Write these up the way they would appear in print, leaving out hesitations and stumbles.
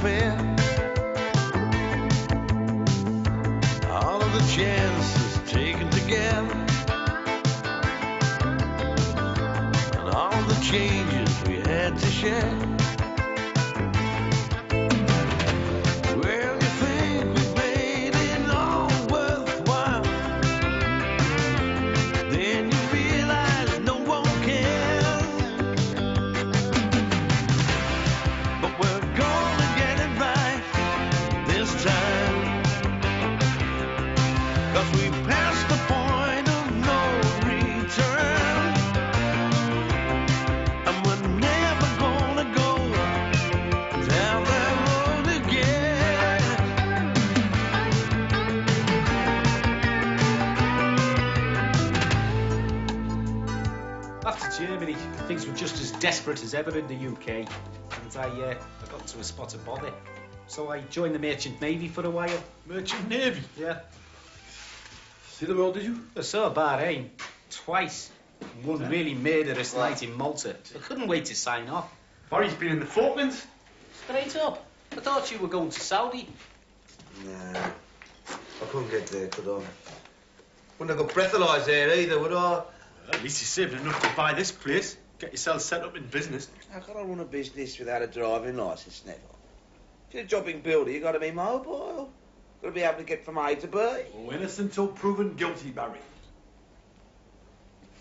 fair. All of the chances taken together, and all the changes we had to share. Well, you think we've made it all worthwhile, then you realize no one cares. But we're gonna get it right this time, 'cause we passed the point of no return, and we're never gonna go down that road again. After Germany, things were just as desperate as ever in the UK, and I got into a spot of bother. So I joined the Merchant Navy for a while. Merchant Navy? Yeah. See the world, did you? I saw Bahrain twice. One really murderous night in Malta. I couldn't wait to sign off. Barry's been in the Falklands. Straight up. I thought you were going to Saudi. Nah, I couldn't get there, could I? Wouldn't have got breathalyzed there either, would I? At least you saved enough to buy this place. Get yourself set up in business. How can I run a business without a driving licence, Neville? If you're a jobbing builder, you got to be mobile. Got to be able to get from A to B. Oh, innocent till proven guilty, Barry.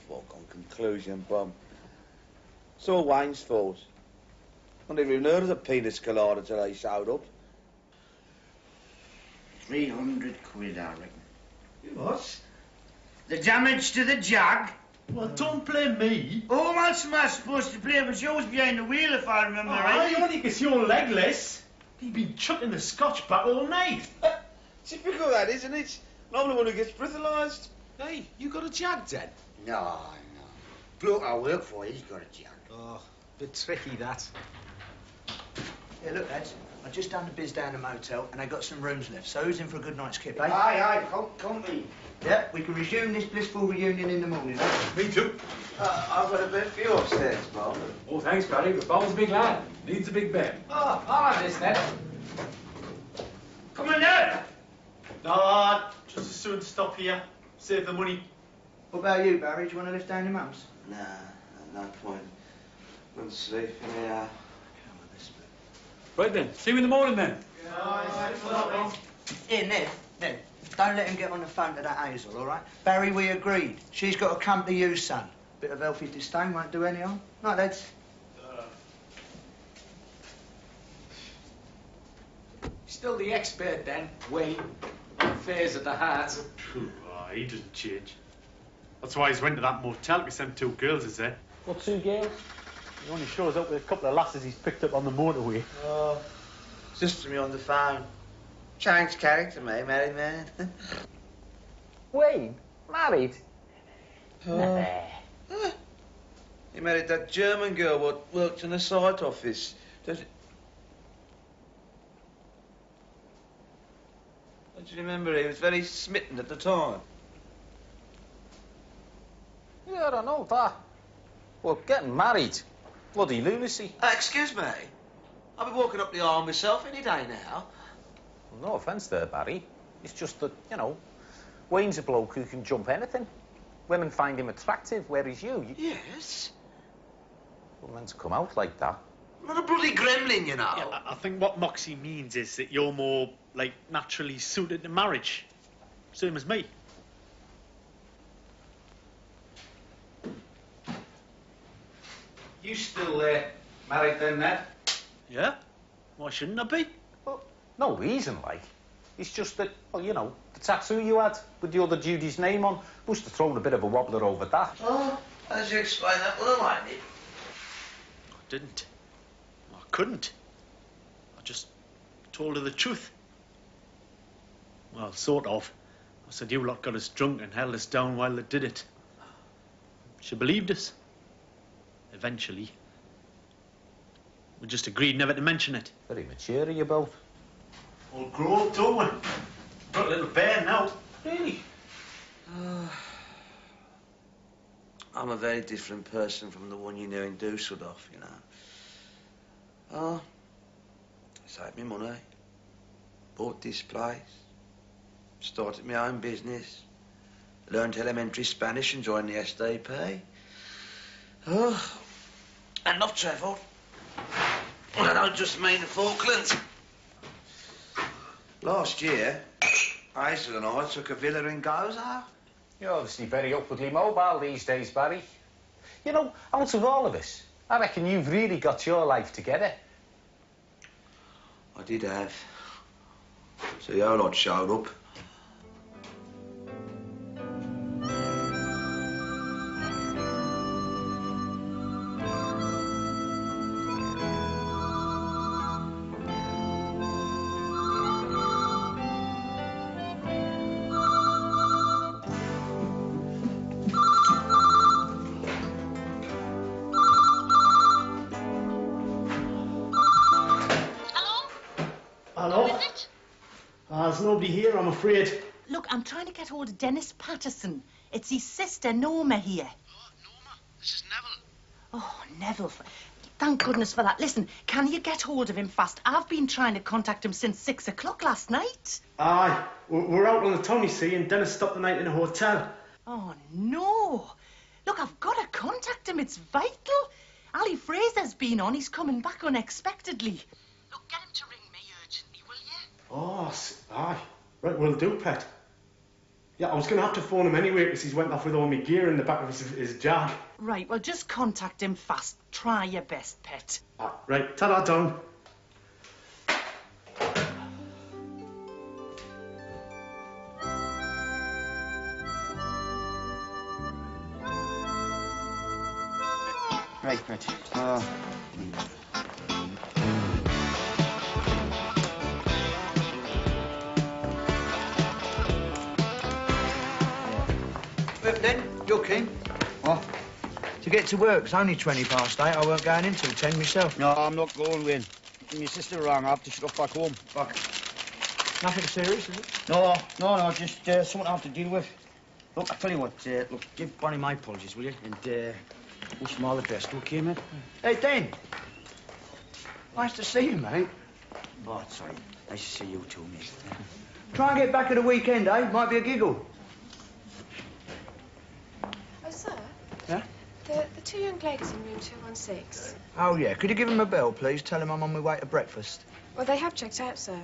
Foregone conclusion, Bum. So Wayne's fault. I never even heard of the penis collider till they showed up. 300 quid, I reckon. What? The damage to the jag. Well, don't blame me. Oh, what's am I supposed to play? But you was behind the wheel, if I remember right. Only because you're legless. You've been chucking the Scotch back all night. Typical that, isn't it? I'm the one who gets breathalyzed. Hey, you got a jag then? No. Bloke I work for, he's got a jag. Oh, bit tricky that. Yeah, look, lads, I just done the biz down the motel and I got some rooms left, so who's in for a good night's kip, eh? Aye, company. Yeah, we can resume this blissful reunion in the morning, eh? Me too. I've got a bed for you upstairs, Bob. Oh, thanks, Barry, but Bob's a big lad. Needs a big bed. Oh, I'll have this then. Come on now. No, just as soon stop here. Save the money. What about you, Barry? Do you want to lift down your mum's? Nah, no point. Go to sleep in the Right then, see you in the morning then. Here, Ned, don't let him get on the phone to that Hazel, all right? Barry, we agreed. She's got to come to you, son. Bit of healthy disdain won't do any harm. Right, lads. Still the expert then, Wayne, on affairs of the heart. He doesn't change. That's why he's went to that motel because them two girls is there. What, two girls? He only shows up with a couple of lasses he's picked up on the motorway. Oh, sister me on the phone. Changed character, mate, married man. Wayne? Married? He married that German girl what worked in the site office. Don't you remember? He was very smitten at the time. Yeah, I know that. Well, getting married. Bloody lunacy. Excuse me? I'll be walking up the arm myself any day now. No offence there, Barry. It's just that, you know, Wayne's a bloke who can jump anything. Women find him attractive, whereas you... Yes? Well, meant to come out like that. I'm not a bloody gremlin, you know. Yeah, I think what Moxie means is that you're more, like, naturally suited to marriage. Same as me. You still married then, Ned? Yeah? Why shouldn't I be? Well, no reason, like. It's just that, well, you know, the tattoo you had with the other Judy's name on must have thrown a bit of a wobbler over that. Oh, how did you explain that? Well, I did. I didn't. I couldn't. I just told her the truth. Well, sort of. I said you lot got us drunk and held us down while they did it. She believed us. Eventually. We just agreed never to mention it. Very mature of you both. We'll grow up, don't we? Got a little bear now. Really? I'm a very different person from the one you knew in Dusseldorf, you know. Oh, Saved me money. Bought this place. Started my own business. Learned elementary Spanish and joined the SDP. Oh, and I've travelled. And I don't just mean the Falklands. Last year, Hazel and I took a villa in Gozo. You're obviously very upwardly mobile these days, Barry. You know, out of all of us, I reckon you've really got your life together. I did have. So the whole lot showed up. Hello? Who is it? There's nobody here, I'm afraid. Look, I'm trying to get hold of Dennis Patterson. It's his sister, Norma, here. Oh, Norma, this is Neville. Oh, Neville. Thank goodness for that. Listen, can you get hold of him fast? I've been trying to contact him since 6 o'clock last night. Aye, we're out on the town, you see, and Dennis stopped the night in a hotel. Oh, no. Look, I've got to contact him. It's vital. Ali Fraser's been on. He's coming back unexpectedly. Look, get him to ring me urgently, will you? Oh, aye. Right, we'll do, pet. Yeah, I was going to have to phone him anyway because he's went off with all my gear in the back of his jag. Right, well, just contact him fast. Try your best, pet. Right, ta-da, Don. Right. Then, you're keen. What? To get to work, it's only 20 past 8. I weren't going in till 10 myself. No, I'm not going, Win. My sister rang. I have to shut off back home. Fuck. Nothing serious, is it? No, just something I have to deal with. Look, I tell you what, look, give Bonnie my apologies, will you? And wish them all the best, okay, mate? Hey, Dan. Nice to see you, mate. Oh, sorry. Nice to see you too, mate. Try and get back at the weekend, eh? Might be a giggle. Oh, sir? Yeah? The two young ladies in room 216. Oh, yeah. Could you give him a bell, please? Tell him I'm on my way to breakfast. Well, they have checked out, sir.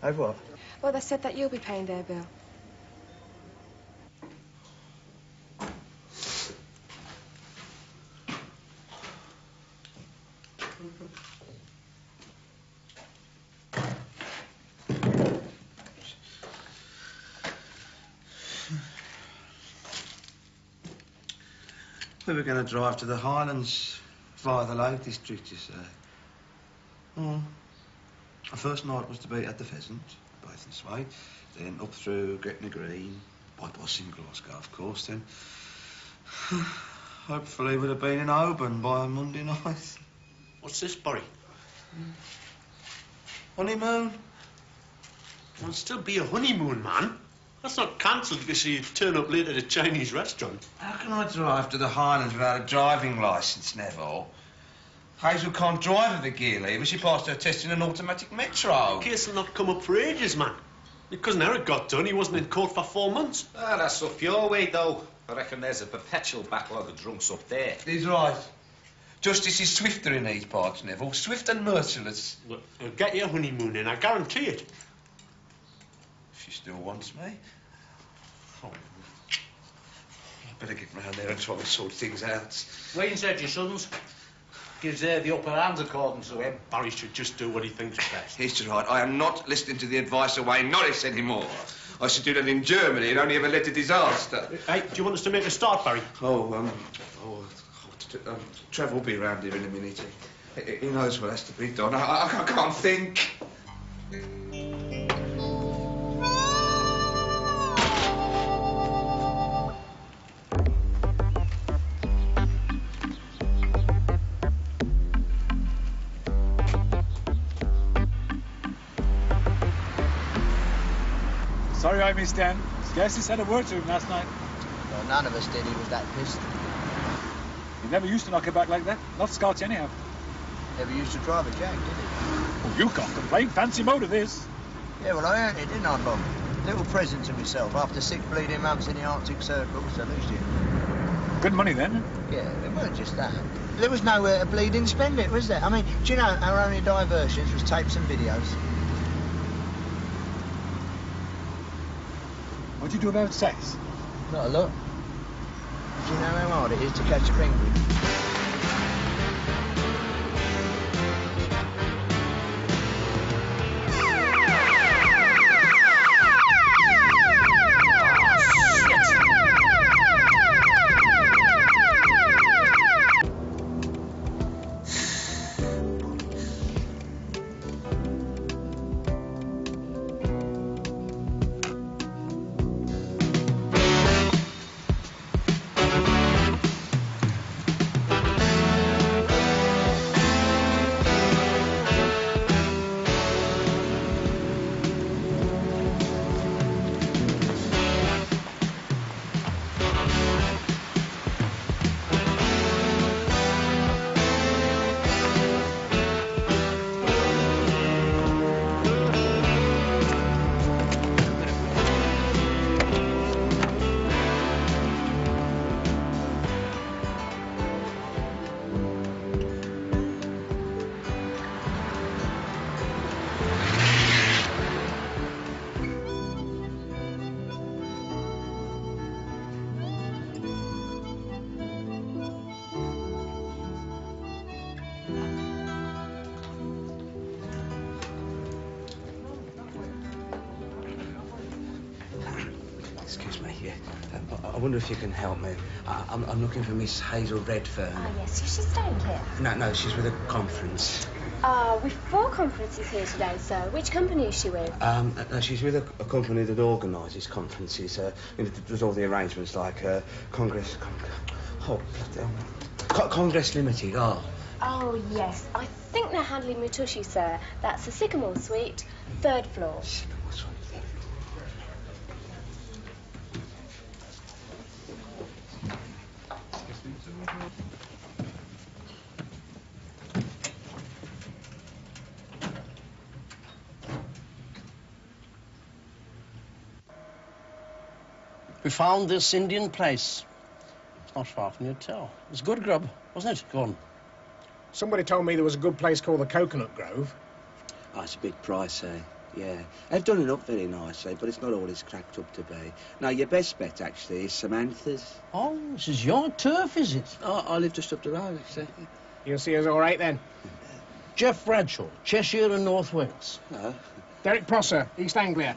Oh, what? Well, they said that you'll be paying their bill. We were going to drive to the Highlands via the Lake District, you say. Oh. Our first night was to be at the Pheasant, both in Swade, then up through Gretna Green, bypassing Glasgow, of course, then. Hopefully we'd have been in Oban by Monday night. What's this, Barry? Honeymoon? It'll still be a honeymoon, man. That's not cancelled because you turn up late at a Chinese restaurant. How can I drive to the Highlands without a driving licence, Neville? Hazel can't drive with a gear lever. She passed her test in an automatic metro. The case will not come up for ages, man. Your cousin Eric got done. He wasn't in court for 4 months. Ah, that's up your way, though. I reckon there's a perpetual backlog of drunks up there. He's right. Justice is swifter in these parts, Neville. Swift and merciless. Look, I'll get your honeymoon in, I guarantee it. If she still wants me. Oh. I better get round there and try and sort things out. Wayne said your sons gives her the upper hand according to him. Barry should just do what he thinks best. He's right. I am not listening to the advice of Wayne Norris anymore. I should do that in Germany and only ever led to disaster. Hey, do you want us to make a start, Barry? Trev will be around here in a minute. He knows what has to be done. I can't think. Sorry I missed Dan. Scarcely said a word to him last night. Well, none of us did. He was that pissed. He never used to knock it back like that. Not Scotch anyhow. Never used to drive a jag, did he? Oh, you can't complain. Fancy motor, this. Yeah, well, I earned it, didn't I, Bob? Little present to myself after 6 bleeding months in the Arctic Circle, so at least you... Good money, then. Yeah, it weren't just that. There was nowhere to bleed and spend it, was there? I mean, do you know, our only diversions was tapes and videos. What do you do about sex? Not a lot. Do you know how hard it is to catch a penguin? Excuse me, yeah. I wonder if you can help me. I'm looking for Miss Hazel Redfern. Ah, yes. Is she staying here? No, she's with a conference. We've 4 conferences here today, sir. Which company is she with? No, she's with a company that organises conferences. Does all the arrangements like Congress Limited. Oh, yes. I think they're handling Mutushi, sir. That's the Sycamore Suite, 3rd floor. Sycamore Suite. We found this Indian place. It's not far from your hotel. It's good grub, wasn't it? Go on. Somebody told me there was a good place called the Coconut Grove. Oh, it's a big price, yeah. They've done it up very nicely, but it's not all it's cracked up to be. No, your best bet, actually, is Samantha's. Oh, this is your turf, is it? Oh, I live just up the road, actually. You'll see us all right, then. Jeff Bradshaw, Cheshire and North Wales. Derek Prosser, East Anglia.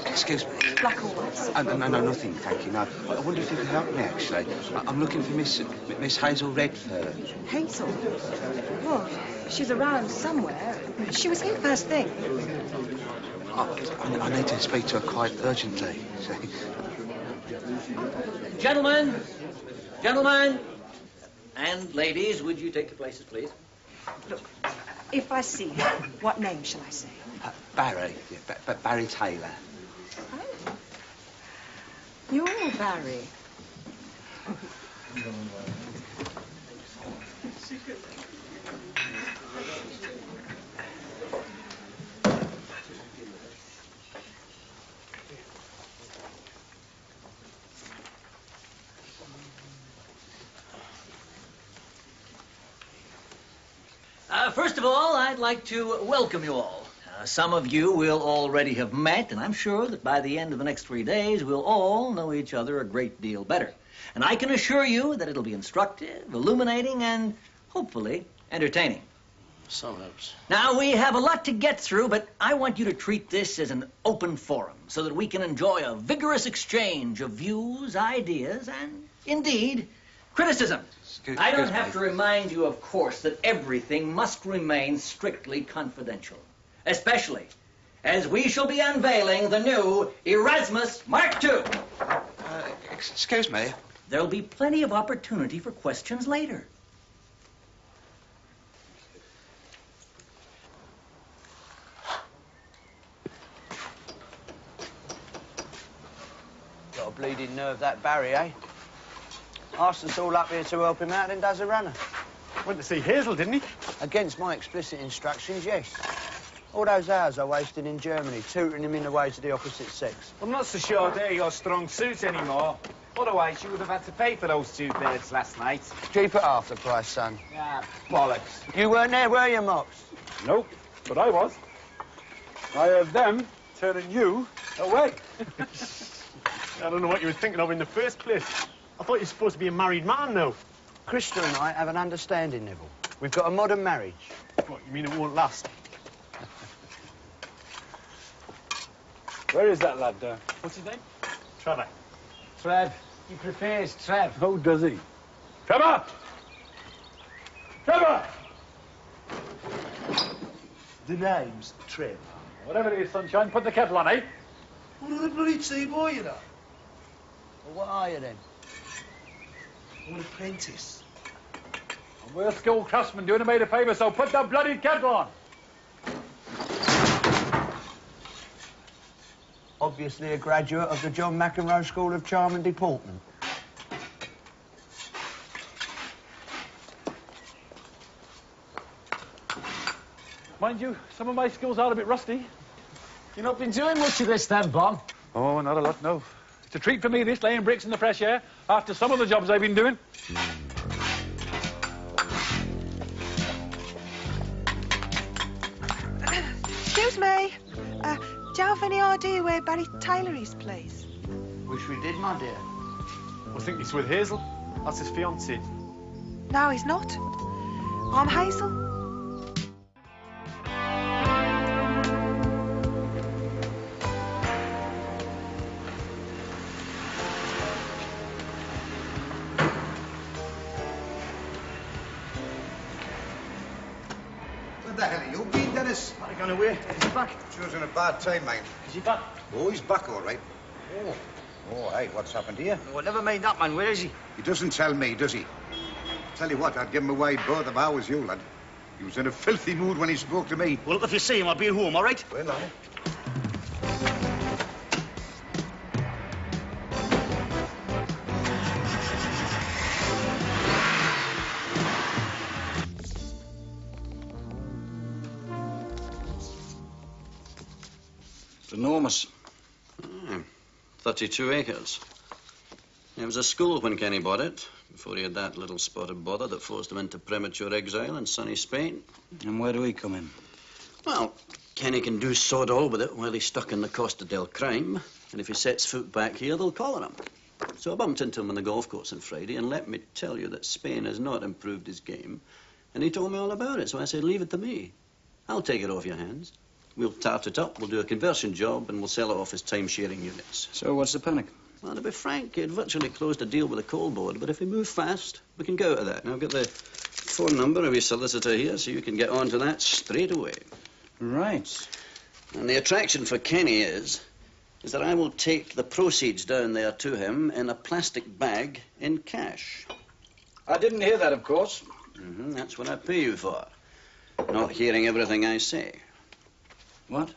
Excuse me. Black or white? No, nothing, thank you. No, I wonder if you could help me, actually. I'm looking for Miss Hazel Redfern. Hazel? Oh, she's around somewhere. She was here first thing. I need to speak to her quite urgently. Gentlemen, and ladies, would you take your places, please? Look, if I see her, what name shall I say? Barry. Yeah, Barry Taylor. Oh. You're Barry. First of all, I'd like to welcome you all. Some of you will already have met, and I'm sure that by the end of the next 3 days, we'll all know each other a great deal better. And I can assure you that it'll be instructive, illuminating, and hopefully entertaining. So hopes. Now, we have a lot to get through, but I want you to treat this as an open forum so that we can enjoy a vigorous exchange of views, ideas, and, indeed, criticism. I don't have to remind you, of course, that everything must remain strictly confidential. especially as we shall be unveiling the new Erasmus Mark II. Excuse me. There'll be plenty of opportunity for questions later. Got a bleeding nerve, that Barry, eh? Asked us all up here to help him out and does a runner. Went to see Hazel, didn't he? Against my explicit instructions, yes. All those hours I wasted in Germany, tutoring him in the ways of the opposite sex. I'm not so sure they're your strong suit anymore. Otherwise, you would have had to pay for those 2 beds last night. Keep it half the price, son. Ah, bollocks. You weren't there, were you, Mops? Nope, but I was. I heard them turning you away. I don't know what you were thinking of in the first place. I thought you were supposed to be a married man now. Krista and I have an understanding, Neville. We've got a modern marriage. What, you mean it won't last? Where is that lad, What's his name? Trevor. Trev. He prepares Trev. How does he? Trevor! Trevor! The name's Trev. Whatever it is, sunshine, put the kettle on, eh? What a bloody cheap boy, you know. Well, what are you, then? I'm an apprentice. And we're skilled craftsmen doing a mate a favour, so put the bloody kettle on. Obviously a graduate of the John McEnroe School of Charm and Deportment. Mind you, some of my skills are a bit rusty. You've not been doing much of this then, Bon? Oh, not a lot, no. It's a treat for me, this, laying bricks in the fresh air, after some of the jobs I've been doing. Excuse me. Do you have any idea where Barry Taylor is, please? Wish we did, my dear. I think he's with Hazel. That's his fiancée. No, he's not. I'm Hazel. Where the hell are you been, Dennis? I gone away. He's back. Sure in a bad time, mate. Is he back? Oh, he's back all right. Oh. Oh, hey, what's happened here? Well, never mind that, man. Where is he? He doesn't tell me, does he? Tell you what, I'd give him a wide berth if I was you, lad. He was in a filthy mood when he spoke to me. Well, if you see him, I'll be home, all right? Well, aye. It's enormous. 32 acres. It was a school when Kenny bought it, before he had that little spot of bother that forced him into premature exile in sunny Spain. And where do we come in? Well, Kenny can do sod all with it while he's stuck in the Costa del Crime, and if he sets foot back here, they'll collar him. So I bumped into him on the golf course on Friday, and let me tell you that Spain has not improved his game, and he told me all about it, so I said, leave it to me. I'll take it off your hands. We'll tart it up, we'll do a conversion job, and we'll sell it off as time-sharing units. So what's the panic? Well, to be frank, he'd virtually closed a deal with the coal board, but if we move fast, we can go to that. Now, I've got the phone number of your solicitor here, so you can get on to that straight away. Right. And the attraction for Kenny is that I will take the proceeds down there to him in a plastic bag in cash. I didn't hear that, of course. That's what I pay you for. Not hearing everything I say. What?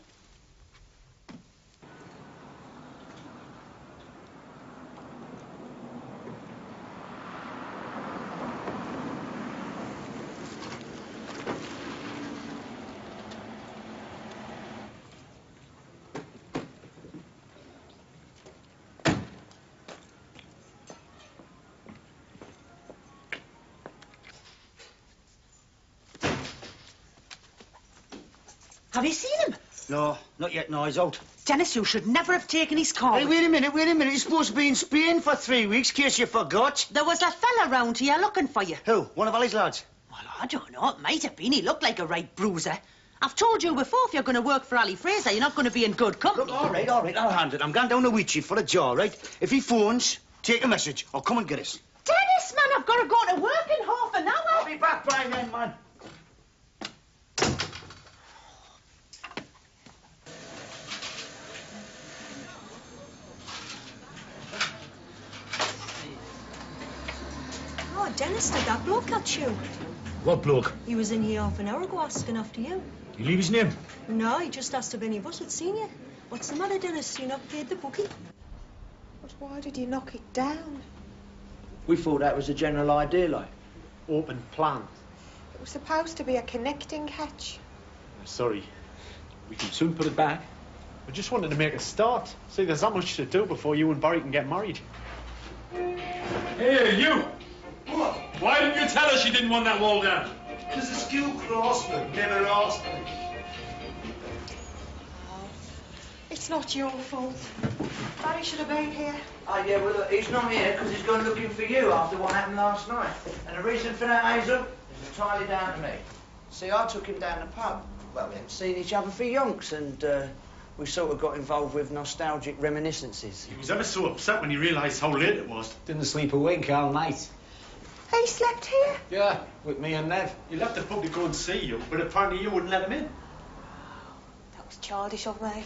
Have you seen him? No, not yet. No, he's out. Dennis, you should never have taken his car. Hey, wait a minute. He's supposed to be in Spain for 3 weeks, in case you forgot. There was a fella round here looking for you. Who? One of Ali's lads? Well, I don't know. It might have been. He looked like a right bruiser. I've told you before, if you're going to work for Ali Fraser, you're not going to be in good company. Look, all right, I'll hand it. I'm going down the wheat sheet for a jar, right? If he phones, take a message or come and get us. Dennis, man, I've got to go to work in half an hour. I'll be back by then, man. Dennis, did that bloke catch you? What bloke? He was in here half an hour ago asking after you. You leave his name? No, he just asked if any of us had seen you. What's the matter, Dennis? You not paid the bookie? But why did you knock it down? We thought that was a general idea, like. Open plan. It was supposed to be a connecting hatch. I'm sorry. We can soon put it back. I just wanted to make a start. See, there's that much to do before you and Barry can get married. Hey, you! What? Why didn't you tell us you didn't want that wall down? Because the skill craftsman never asked me. It's not your fault. Barry should have been here. Oh, yeah, well, look, he's not here because he's gone looking for you after what happened last night. And the reason for that, Hazel, is entirely down to me. See, I took him down the pub. Well, we hadn't seen each other for yonks, and we sort of got involved with nostalgic reminiscences. He was ever so upset when he realised how late it was. Didn't sleep a wink all night. He slept here? Yeah, with me and Nev. He left the pub to go and see you, but apparently you wouldn't let him in. That was childish of me.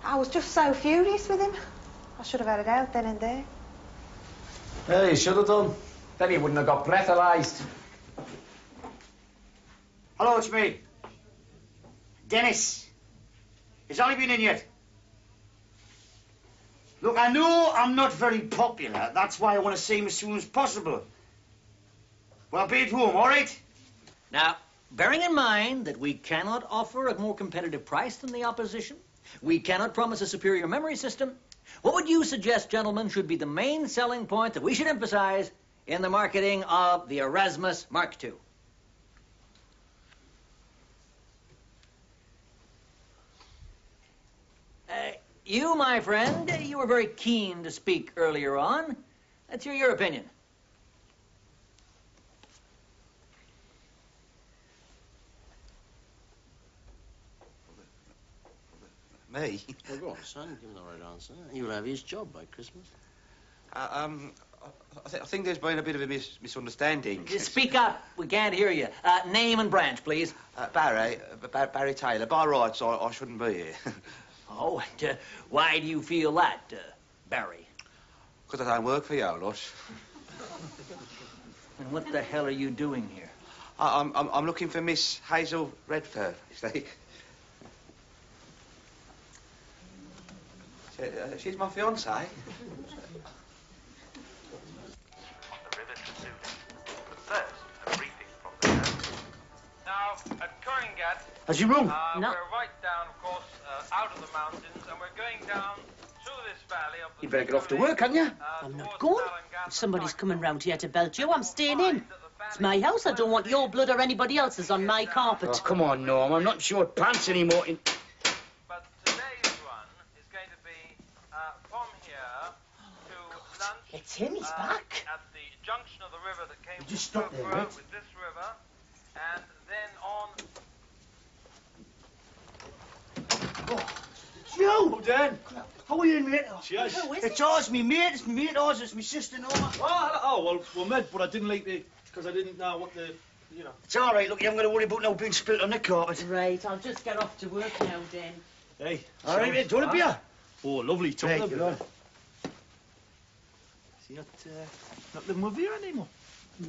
I was just so furious with him. I should have had it out then and there. Yeah, you should have done. Then he wouldn't have got breathalyzed. Hello, it's me. Dennis. Has Ollie been in yet? Look, I know I'm not very popular. That's why I want to see him as soon as possible. Well, I'll be at home, all right? Now, bearing in mind that we cannot offer a more competitive price than the opposition, we cannot promise a superior memory system, what would you suggest, gentlemen, should be the main selling point that we should emphasize in the marketing of the Erasmus Mark II? You, my friend, you were very keen to speak earlier on. Let's hear your opinion. Me? Well, go on, son. Give him the right answer. He'll have his job by Christmas. I think there's been a bit of a misunderstanding. Just speak up. We can't hear you. Name and branch, please. Barry Taylor. By rights, I shouldn't be here. Oh, and why do you feel that, Barry? Because I don't work for you, lot. And what the hell are you doing here? I'm looking for Miss Hazel Redford, you see. She's my fiancée. Now, at Coringat, Has you room? we're right down, of course, out of the mountains, and we're going down through this valley of the... You better get off to work, hadn't you? I'm not going. If somebody's coming round here to belt you, I'm staying in. It's my house. I don't want your blood or anybody else's on my carpet. Oh, come on, Norm. I'm not in short pants anymore. But today's one is going to be from here to lunch... It's him. He's back. At the junction of the river that came Just stop there, right? with this river, and then on... Joe! Oh, Dan. How are you, mate? Cheers. Who is it's ours, me mate. It's me mate. Ours. It's me sister, Norma. Oh, well, mate, but I didn't like the... Because I didn't know what the... You know. It's all right. Look, you haven't got to worry about no being spilt on the carpet. Right, I'll just get off to work now, then. Hey. All right, mate. Do you want a beer? Oh, lovely. Hey, Talk good on. Is he not living with you anymore?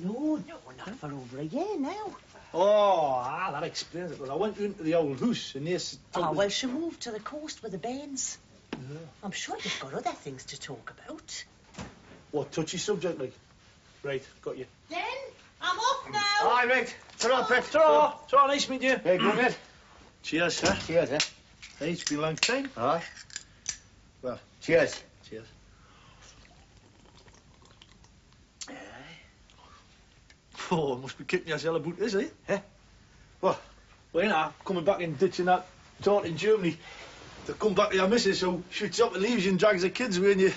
No, not for over a year now. Oh, that explains it. Well, I went into the old house and this... Oh, well, she moved to the coast with the bairns. Yeah. I'm sure you've got other things to talk about. What, touchy subject, like? Right, got you. Then, I'm off now. All right, right. Ta-ra, Pet. Ta-ra. Ta-ra, nice to meet you. Hey, good, mate. Cheers, sir. Cheers, eh? Hey, it's been a long time. Aye. Well, cheers. Cheers. Oh, must be kicking yourself about this, eh? Eh? What? Well, you know, coming back and ditching that taunt in Germany to come back to your missus who shoots up and leaves you and drags the kids away and you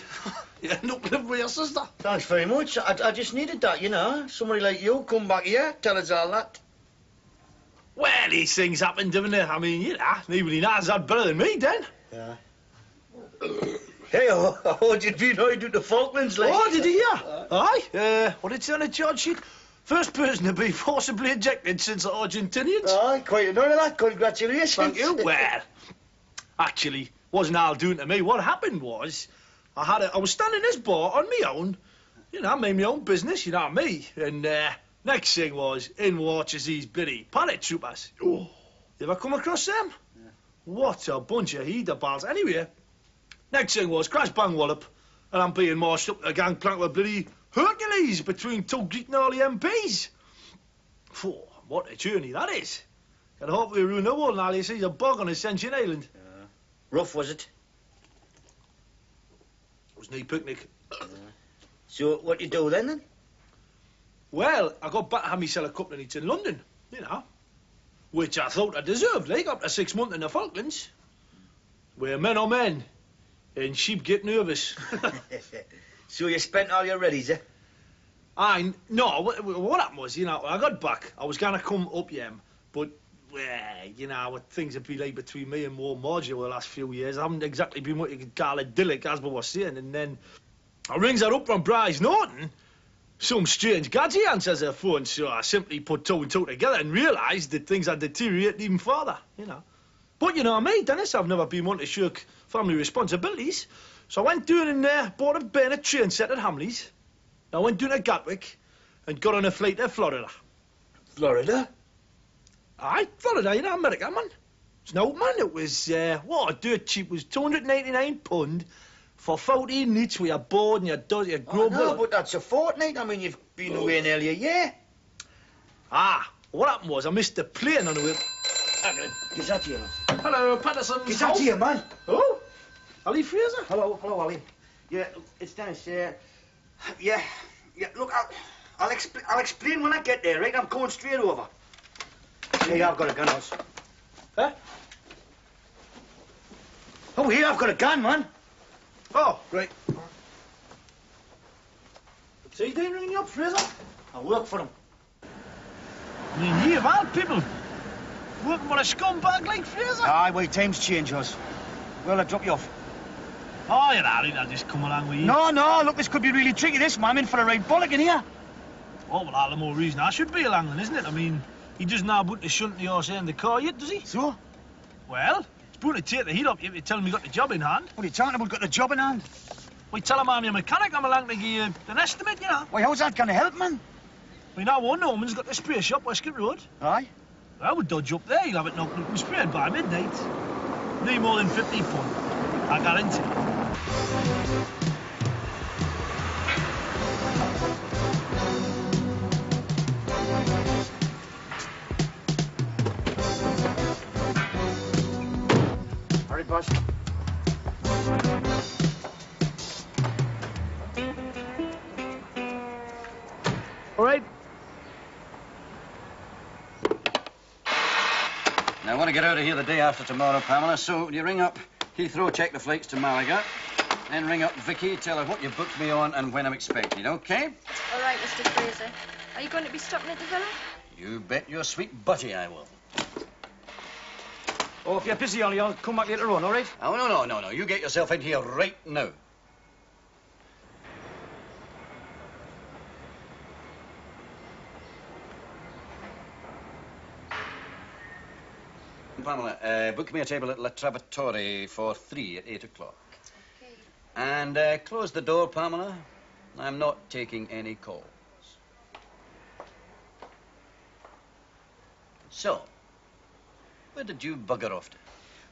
end up living with your sister. Thanks very much. I just needed that, you know. Somebody like you come back here, tell us all that. Well, these things happen, don't they? I mean, you know, nobody knows that better than me, then. Yeah. Hey, oh, did you know he did the Falklands, like? Oh, did he, yeah? Aye. What did it say on the charge sheet? First person to be forcibly ejected since the Argentinians. Aye, quite a note of that. Congratulations. Thank you. Well, actually, wasn't all doing to me. What happened was, I was standing in this bar on my own, You know, I made my own business, you know me. And next thing was, in watches these bitty paratroopers. Oh, you ever come across them? Yeah. What a bunch of heater-balls. Anyway, next thing was crash bang wallop, and I'm being marched up the gangplank with bloody Hercules between two Greek gnarly MPs. Phew, what a journey that is. Can hope we ruin the world now, you see, a bog on Ascension Island. Rough, was it? It was no picnic. So, what you do then? Well, I got back to have myself a couple of nights in London, you know. Which I thought I deserved, like, up to 6 months in the Falklands. Where men are men, and sheep get nervous. So you spent all your readies, eh? No, what happened was, you know, when I got back, I was going to come up here, but, you know, what things have been like between me and Margie over the last few years, I haven't exactly been what you could call idyllic, as we were saying, and then I rings her up from Bryce Norton. Some strange gadget answers her phone, so I simply put two and two together and realised that things had deteriorated even further, you know. But you know me, Dennis, I've never been one to shirk family responsibilities. So I went down in there, bought a Bennett train set at Hamleys. I went down to Gatwick and got on a flight to Florida. Florida? Aye, Florida, you know, America, man. It's no, man, it was, what a dirt cheap. It was £299 for 14 nights with your board and your dog, your grub. No, but that's a fortnight. I mean, you've been away nearly a year. What happened was I missed the plane on the way. Is that you? Hello, Patterson's Is that you, man? Oh, Ali Fraser. Hello, Ali. Yeah, it's Dennis. Yeah. Look, I'll explain when I get there, right? I'm going straight over. Yeah, I've got a gun, Oz. Huh? Oh, here, I've got a gun, man. Oh, great. So you doing ringing you up, Fraser? I work for him. I mean, you of all people, working for a scumbag like Fraser? Aye, well, times change, Oz. Well, I'll drop you off. Oh, you're all right, I'll just come along with you. No, look, this could be really tricky, this, man. I'm in for a right bollock in here. Oh, well, all the more reason I should be along then, isn't it? I mean, he doesn't know about the shunt the horse in the car yet, does he? So? Well, he's put to take the heat up if you tell him you got the job in hand. What are you talking about, got the job in hand? Well, tell him I'm your mechanic, I'm along to give you an estimate, you know. Why, how's that gonna help, man? We know one Norman's got the spray shop, Westcott Road. Aye? I would dodge up there, he'll have it knocked up and sprayed by midnight. No more than £50, I guarantee. Hurry, boss. All right. Now, I want to get out of here the day after tomorrow, Pamela, so you ring up Heathrow, check the flights to Malaga, then ring up Vicky, tell her what you booked me on and when I'm expected, OK? All right, Mr. Fraser. Are you going to be stopping at the villa? You bet your sweet butty I will. Oh, if you're busy, Ollie, I'll come back later on, all right? Oh, no. You get yourself in here right now. Pamela, book me a table at La Travatore for 3 at 8 o'clock. Okay. And close the door, Pamela. I'm not taking any calls. So, where did you bugger off to?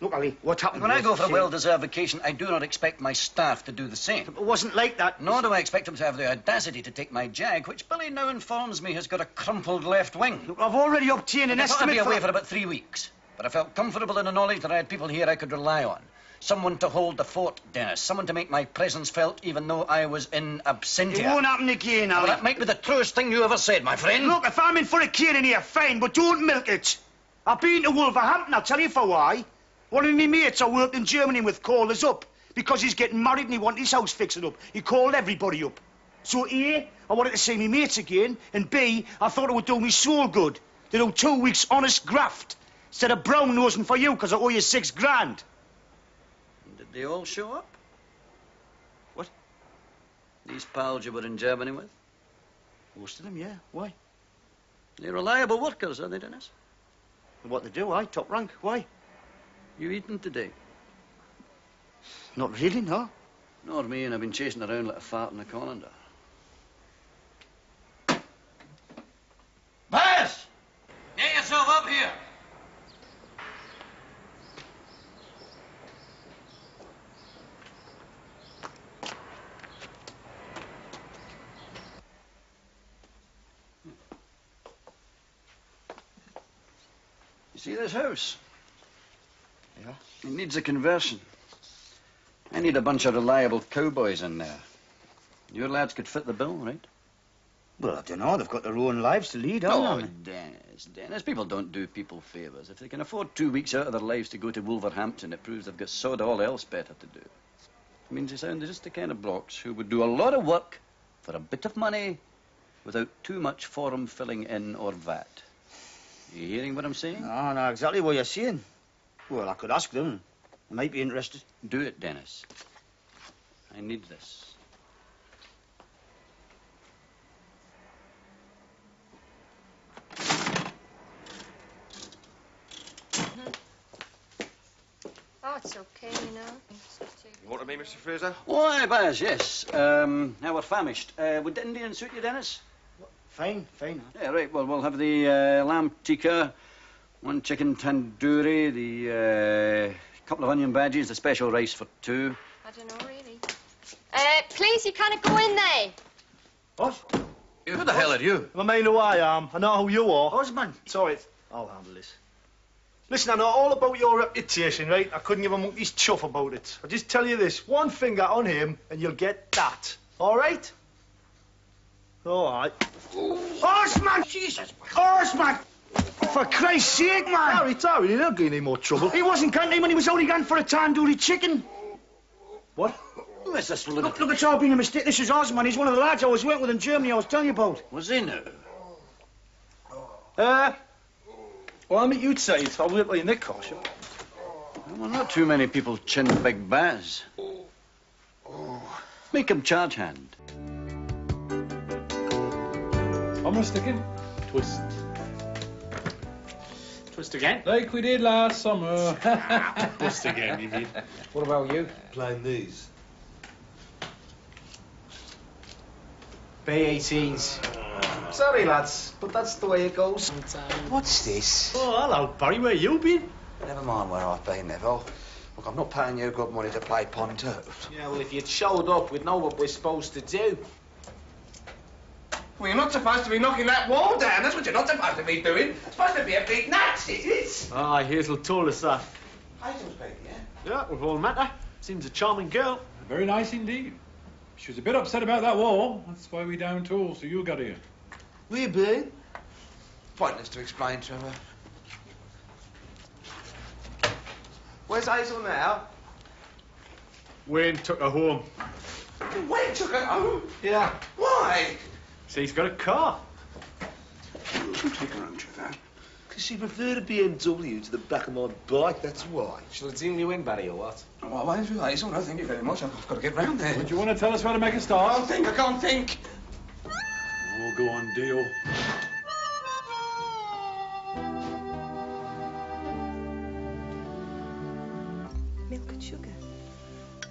Look, Ali, what happened? When I go for a well-deserved vacation, I do not expect my staff to do the same. It wasn't like that. Nor do I expect them to have the audacity to take my jag, which Billy now informs me has got a crumpled left wing. Look, I've already obtained an estimate. I'll be away for about 3 weeks, but I felt comfortable in the knowledge that I had people here I could rely on. Someone to hold the fort, Dennis. Someone to make my presence felt even though I was in absentia. It won't happen again, Ali. Well, that might be the truest thing you ever said, my friend. Look, if I'm in for a kid in here, fine, but don't milk it. I've been to Wolverhampton, I'll tell you for why. One of my mates I worked in Germany with called us up because he's getting married and he wanted his house fixed up. He called everybody up. So A, I wanted to see my mates again, and B, I thought it would do me soul good to do 2 weeks honest graft instead of brown nosing for you because I owe you £6,000. Did they all show up? What? These pals you were in Germany with? Most of them, yeah. Why? They're reliable workers, are they, Dennis? What they do, aye, top rank. Why? You eaten today? Not really, no. Nor me, and I've been chasing around like a fart in a colander. You see this house? Yeah? It needs a conversion. I need a bunch of reliable cowboys in there. Your lads could fit the bill, right? Well, I don't know. They've got their own lives to lead, Oh, haven't they? Dennis, people don't do people favours. If they can afford 2 weeks out of their lives to go to Wolverhampton, it proves they've got sod all else better to do. It means they sound just the kind of blokes who would do a lot of work for a bit of money without too much form filling in or VAT. You hearing what I'm saying? No, no, exactly what you're saying. Well, I could ask them. They might be interested. Do it, Dennis. I need this. Oh, it's okay, you know. You want to meet Mr. Fraser? Why, Baz, yes. Now we're famished. Would the Indian suit you, Dennis? Fine, fine. Yeah, right. Well, we'll have the lamb tikka, 1 chicken tandoori, the couple of onion bhajis, the special rice for 2. I don't know, really. Please, you can't go in there. What? Who the hell are you? I mean who I am. I know who you are. Husband. Sorry, I'll handle this. Listen, I know all about your reputation, right? I couldn't give a monkey's chuff about it. I'll just tell you this. 1 finger on him and you'll get that. All right? All right. Horseman! Jesus! Horseman! For Christ's sake, man! Harry, you're not getting any more trouble. He wasn't counting when he was only gone for a tandoori chicken. What? Who is this little... Look, it's all been a mistake. This is Osman. He's one of the lads I was working with in Germany I was telling you about. Was he now? Well, I mean, you'd say it. I'll wait till you nick caution. Well, not too many people chin Big Baz. Make him charge hand. I'm a sticking. Twist. Twist again? Like we did last summer. Twist again, you mean? What about you? Playing these. B18s. Sorry, lads, but that's the way it goes. What's this? Oh, hello, Barry. Where you been? Never mind where I've been, Neville. Look, I'm not paying you good money to play pontoon. Yeah, well, if you'd showed up, we'd know what we're supposed to do. Well, you're not supposed to be knocking that wall down. That's what you're not supposed to be doing. It's supposed to be a big nuts, is it? Ah, Hazel told us that. Hazel's been, yeah? Yeah, we've all met her. Seems a charming girl. Very nice indeed. She was a bit upset about that wall. That's why we down tools, so you got here. Where you been? Pointless to explain to her. Where's Hazel now? Wayne took her home. Wayne took her home? Yeah. Why? See, he's got a car. She'll take her home, Trevor. Because she preferred a BMW to the back of my bike, that's why. Shall I zoom you in, Barry, or what? Oh, why is Hazel? No, thank you very much. I've got to get round there. Would you want to tell us where to make a I start? can't think. Oh, go on, deal. Milk and sugar.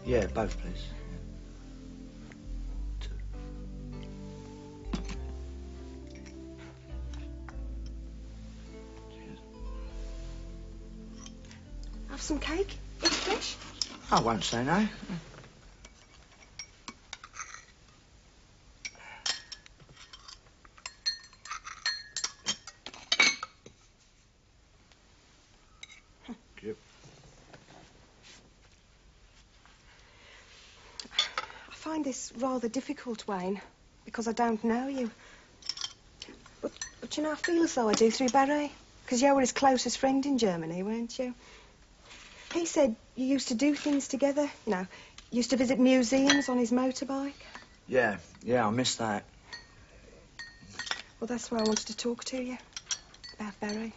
Yeah, both, please. Have some cake? Eat fish? I won't say no. I find this rather difficult, Wayne, because I don't know you. But you know, I feel as though I do through Barry, because you were his closest friend in Germany, weren't you? He said you used to do things together, you know, used to visit museums on his motorbike. Yeah, I missed that. Well, that's why I wanted to talk to you, about Barry.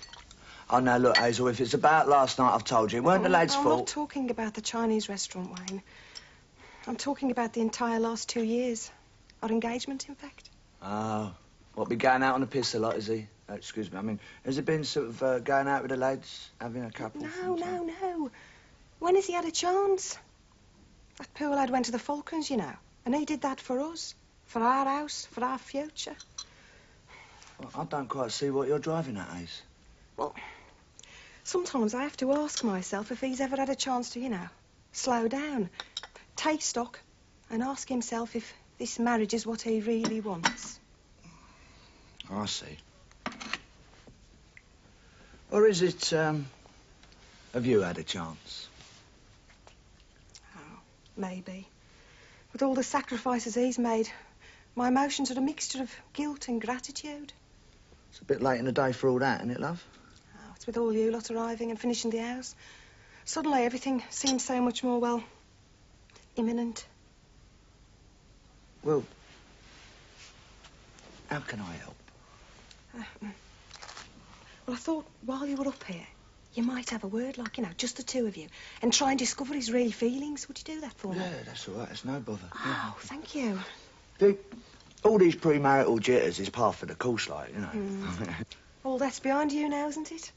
Oh, no, look, Hazel, if it's about last night, I've told you. It weren't the lad's I'm fault. not talking about the Chinese restaurant, Wayne. I'm talking about the entire last 2 years. Our engagement, in fact. Oh, what, be going out on the piss a lot, is he? Excuse me, I mean, has he been sort of going out with the lads, having a couple? No. When has he had a chance? That poor lad went to the Falklands, you know, and he did that for us, for our house, for our future. Well, I don't quite see what you're driving at, Ace. Well, sometimes I have to ask myself if he's ever had a chance to, you know, slow down, take stock, and ask himself if this marriage is what he really wants. I see. Or is it, have you had a chance? Oh, maybe. With all the sacrifices he's made, my emotions are a mixture of guilt and gratitude. It's a bit late in the day for all that, isn't it, love? Oh, it's with all you lot arriving and finishing the house. Suddenly everything seems so much more, well, imminent. Well, how can I help? Well, I thought while you were up here, you might have a word, like, you know, just the two of you, and try and discover his real feelings. Would you do that for me? Yeah, that's all right. That's no bother. Oh, thank you. See, all these premarital jitters is par for the course, like, you know. All that's behind you now, isn't it?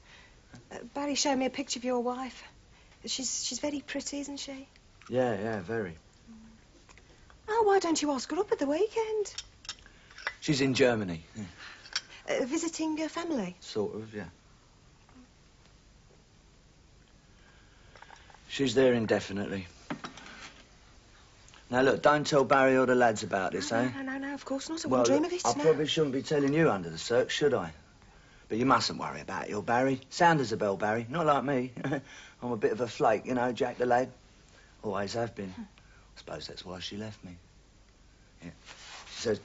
Barry showed me a picture of your wife. She's very pretty, isn't she? Yeah, very. Oh, why don't you ask her up at the weekend? She's in Germany. Yeah. Visiting her family? Sort of, yeah. She's there indefinitely. Now, look, don't tell Barry or the lads about this, eh? No, of course not. I Well, wouldn't dream of it, I no. probably shouldn't be telling you under the search, should I? But you mustn't worry about it, Barry. Sound as a bell, Barry. Not like me. I'm a bit of a flake, you know, Jack the lad. Always have been. I suppose that's why she left me. Yeah. She says,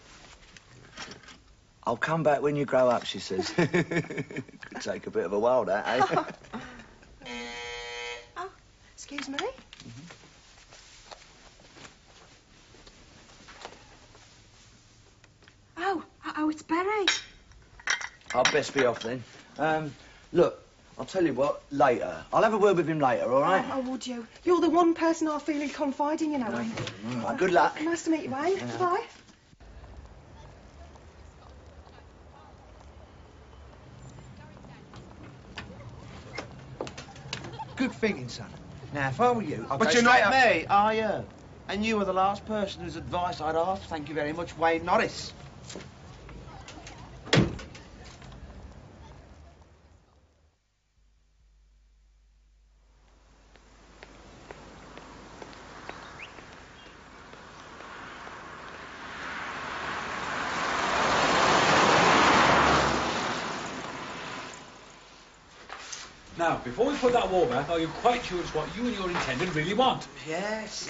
I'll come back when you grow up, she says. Could take a bit of a while, that, eh? Oh, excuse me? Oh, it's Barry. I'll best be off then. Look, I'll tell you what, later. I'll have a word with him later, all right? Oh, would you? You're the one person I feel he'd confide in, you know, Wayne. Right, good luck. Nice to meet you, Wayne. Yeah. Bye. Good thinking, son. Now, if I were you, I'd But go you're straight not up- me, are you? And you were the last person whose advice I'd ask. Thank you very much, Wayne Norris. Now, before we put that wall back, are you quite sure it's what you and your intendant really want? Yes.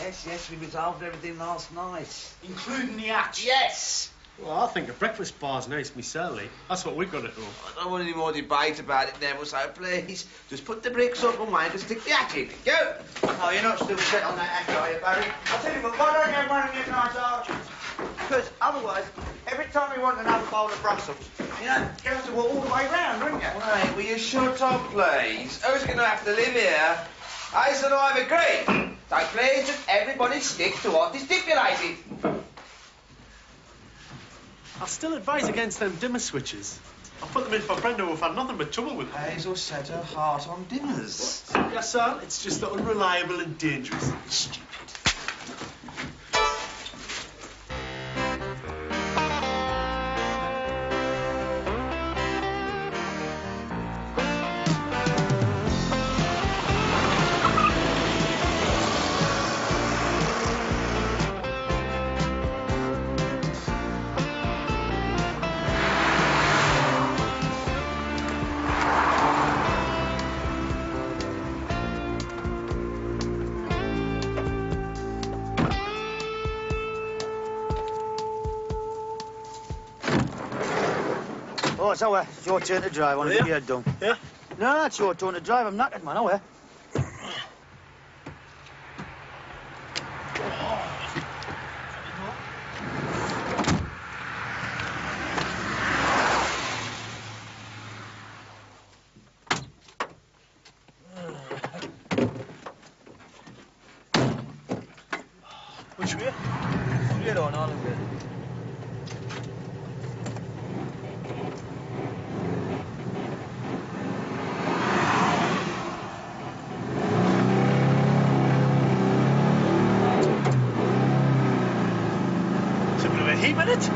We resolved everything last night. Including the hatch? Yes. Well, I think a breakfast bar's nice myself, eh? That's what we've got at home. I don't want any more debate about it, Neville, so please, just put the bricks up and Wayne can stick the hatch in. Go! Oh, you're not still set on that hatch, are you, Barry? I'll tell you what, why don't you have one of them nice arches? Because otherwise, every time we want another bowl of Brussels, you know, you have to walk all the way round, wouldn't you? Wayne, will you shut up, please? Who's going to have to live here? Ace and I have agreed. So please, just everybody stick to what is stipulated. I'll still advise against them dimmer switches. I put them in for Brenda who've had nothing but trouble with them. Hazel set her heart on dinners. Yes, sir. It's just that unreliable and dangerous. Stupid. Oh, it's over. It's your turn to drive. I want to get your head done. Yeah? No, it's your turn to drive. I'm knackered, man. Oh, yeah. Which way? Straight on, all the way. It's a bit of a heap in it.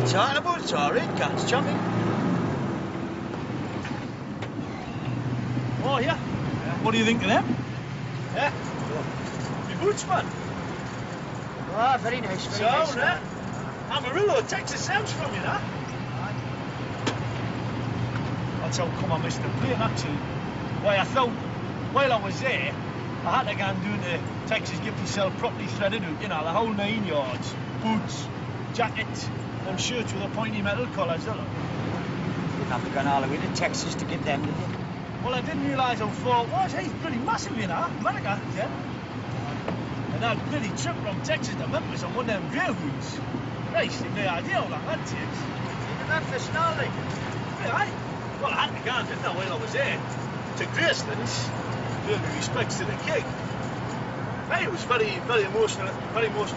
It's all about, it's all right. Cat's jumping. Oh, yeah? What do you think of them? Yeah? My boots, man. Ah, very nice, very nice. So, Amarillo, Texas sounds from you, nah? I'll that's how come I missed the plane, actually. Why, I thought, while I was there, I had to go and do the Texas get yourself properly threaded out, you know, the whole 9 yards. Boots, jacket, them shirts with the pointy metal collars, don't You'd have to go all the way to Texas to get them, did you? Well, I didn't realise how far it was. He's pretty massive, you know, America, yeah. And that bloody trip from Texas to Memphis on one of them railroads. Nice, the idea of that takes. Even that for snarling. Yeah, well, I had to go, didn't I, while I was there. To Graceland's, pay my respects to the king. Hey, it was very emotional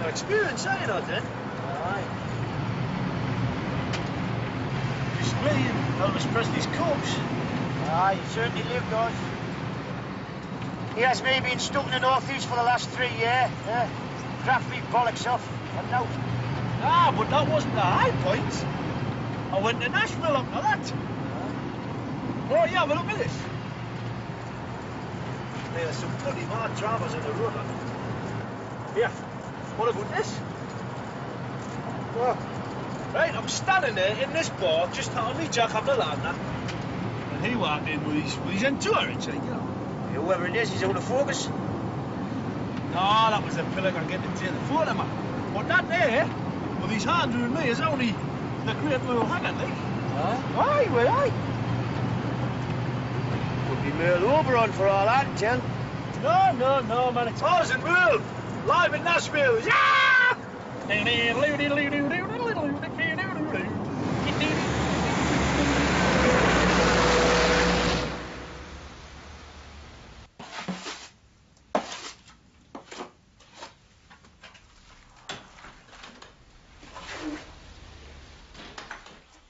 experience, you know, then. Aye. Displaying Elvis Presley's corpse. Aye, he certainly lived, guys. He has me been stuck in the northeast for the last 3 years. Yeah. Craft me bollocks off. And no. Ah, but that wasn't the high point. I went to Nashville after that. Oh, yeah, well, look at this. There's some bloody mad dramas on the road. Here, what about this? Oh. Right, I'm standing there in this bar, just on me jack up the ladder. And he walked in with his entourage, like, you know. Whoever it is, he's out of focus. No, that was a pillar I get to take the photo, man. But that there, with his hand doing me, is only the Great Merle Haggard, like. Aye, well, aye. Could be Merle Oberon for all that, Jen. No, man, it's ours and Merle. Live in Nashville, yeah!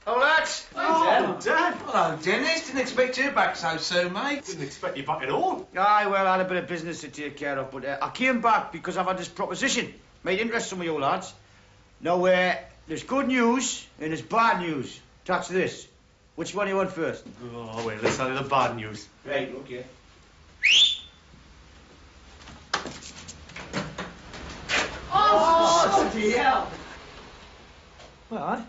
Oh, lads! Oh, Dad. Hello, Dennis. Didn't expect you back so soon, mate. Didn't expect you back at all. Aye, well, I had a bit of business to take care of, but I came back because I've had this proposition. Made interest some of you lads. Now, there's good news and there's bad news. Touch this. Which one do you want first? Oh, well, let's have the bad news. Right, okay. Oh, bloody hell. Aye.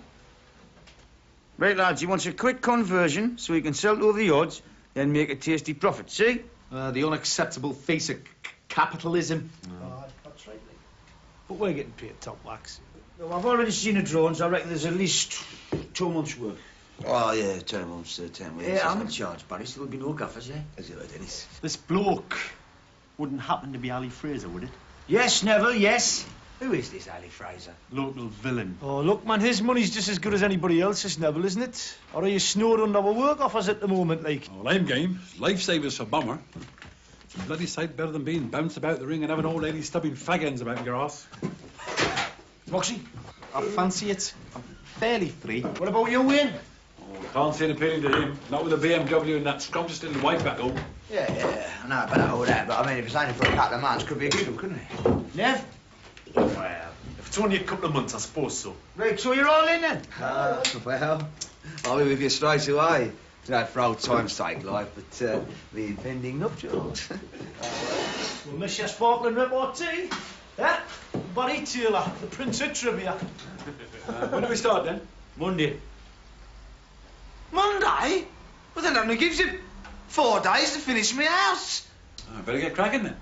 Right, lads, he wants a quick conversion so he can sell it over the odds, then make a tasty profit. See? The unacceptable face of capitalism. That's right, mate. But we're getting paid top wax. No, I've already seen the drawings. I reckon there's at least 2 months' work. Oh, yeah, 10 months, 10 weeks. Yeah, I'm in charge, Barry. So there'll be no gaffers, yeah? Is it right, Dennis? This bloke wouldn't happen to be Ali Fraser, would it? Yes, Neville, yes. Who is this Ali Fraser? Local villain. Oh, look, man, his money's just as good as anybody else's, Neville, isn't it? Or are you snowed under our work offers at the moment, like? Well, I'm game. Lifesavers for Bomber. It's a bloody sight better than being bounced about the ring and having old lady stubbing fag ends about your ass. Moxie, I fancy it. I'm fairly free. What about you, Wayne? Oh, can't see an appealing to him. Not with a BMW and that scrumptious little wife back home. Yeah, I know about all that, but I mean, if it's only for a couple of months, could be a good one, couldn't it? Nev? Well, if it's only a couple of months, I suppose so. Right, so you're all in then? Well, I'll be with you straight away. You know, for old time's sake, like, but the impending nuptials. We'll miss your sparkling repartee. Yeah? Barry Taylor, the Prince of Trivia. When do we start, then? Monday. Monday? Well, then only gives you 4 days to finish my house. I better get cracking then.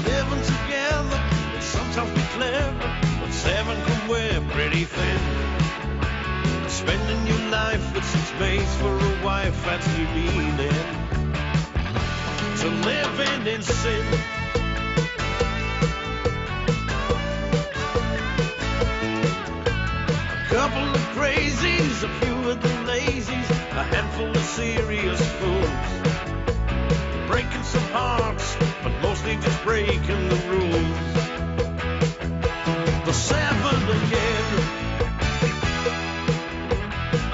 Living together, and sometimes be clever, but 7 can wear pretty thin. Spending your life with such mates for a wife, that's the meaning. To living in sin. A couple of crazies, a few of the lazies, a handful of serious fools. Breaking some hearts, but mostly just breaking the rules. The 7 again.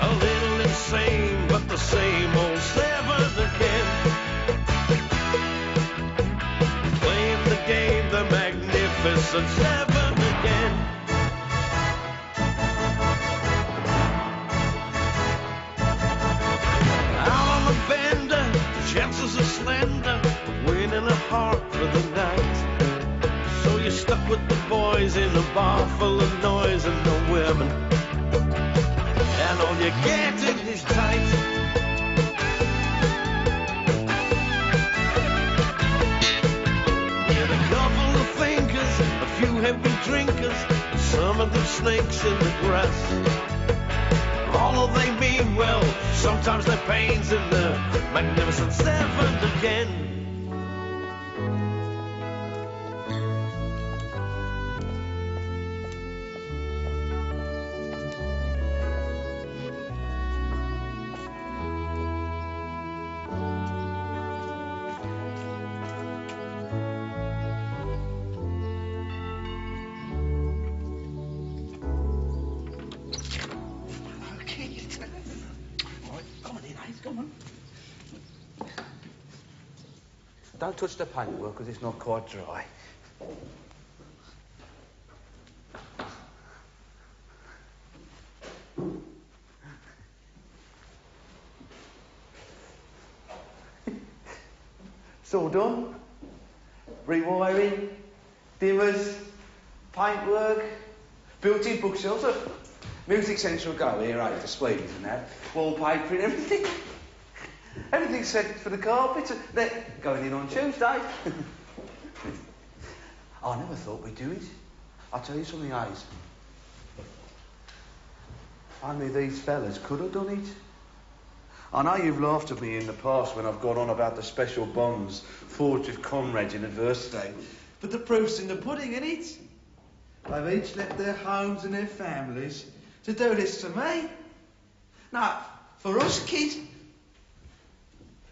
A little insane, but the same old 7 again. Playing the game, the magnificent 7 again. Out on the bender, chances are slender, winning a heart for the night. So you're stuck with the boys in the bar full of noise and no women, and all you get is tight. With a couple of thinkers, a few heavy drinkers, some of them snakes in the grass. All of they mean well, sometimes their pains in the magnificent seven again. Don't touch the paintwork because it's not quite dry. It's all done. Rewiring, dimmers, paintwork, built-in bookshelves. Music Central go here, right, the speakers and that. Wallpaper and everything. Everything's set for the carpet. They're going in on Tuesday. I never thought we'd do it. I'll tell you something, Hayes. Only these fellas could have done it. I know you've laughed at me in the past when I've gone on about the special bonds forged with comrades in adversity. But the proof's in the pudding, innit? They've each left their homes and their families to do this to me. Now, for us, kid,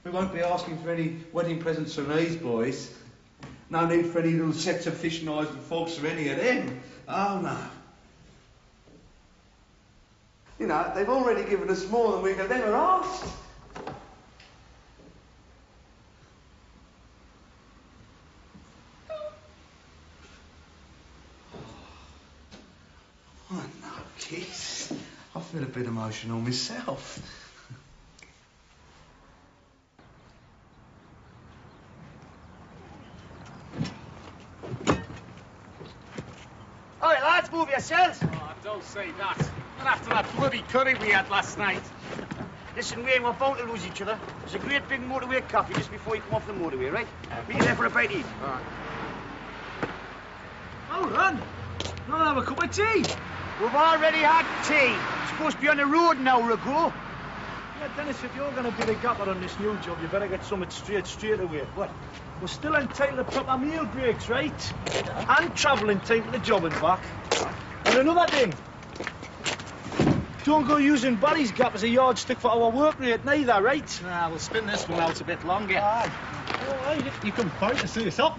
we won't be asking for any wedding presents from these boys. No need for any little sets of fish knives and forks from any of them. Oh, no. You know, they've already given us more than we could ever ask. Oh, no, kids. I feel a bit emotional myself. All right, lads, move yourselves. Oh, don't say that. Not after that bloody curry we had last night. Listen, Wayne, we're bound to lose each other. There's a great big motorway coffee just before you come off the motorway, right? Meet you there for a bite to eat. All right. Hold on. I'll have a cup of tea. We've already had tea. We're supposed to be on the road an hour ago. Yeah, Dennis, if you're going to be the gaffer on this new job, you better get something straight away. What? We're still entitled to proper meal breaks, right? And travelling time to the job and back. And another thing. Don't go using Barry's gap as a yardstick for our work rate neither, right? Nah, we'll spin this one out a bit longer. Aye. All right, you can fight to see us up.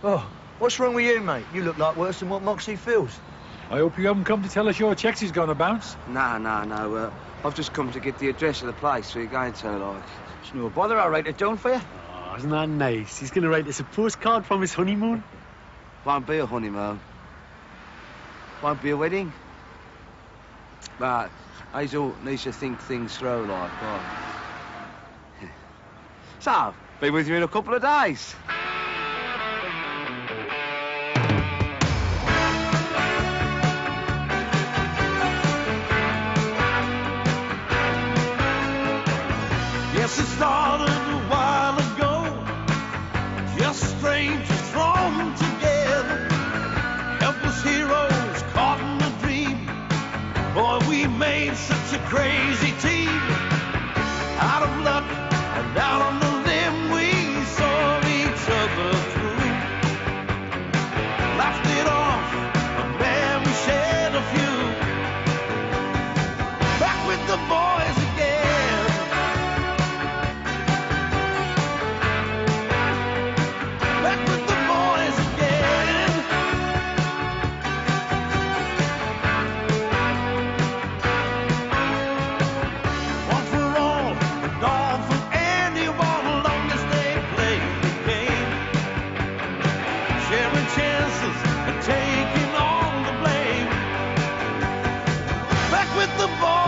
Oh, what's wrong with you, mate? You look like worse than what Moxie feels. I hope you haven't come to tell us your checks is going to bounce. No. I've just come to get the address of the place we're going to, like. It's no bother, I'll write it down for you. Oh, isn't that nice? He's going to write us a postcard from his honeymoon. Won't be a honeymoon. Won't be a wedding. But Hazel needs to think things through, like. So, be with you in a couple of days. Yes, it started a while ago. Just strangers thrown together. Helpless heroes caught in a dream. Boy, we made such a crazy team. Out of luck and out on the limb, we saw each other through. Laughed it off, and man, we shared a few. Back with the boys again. with the boys.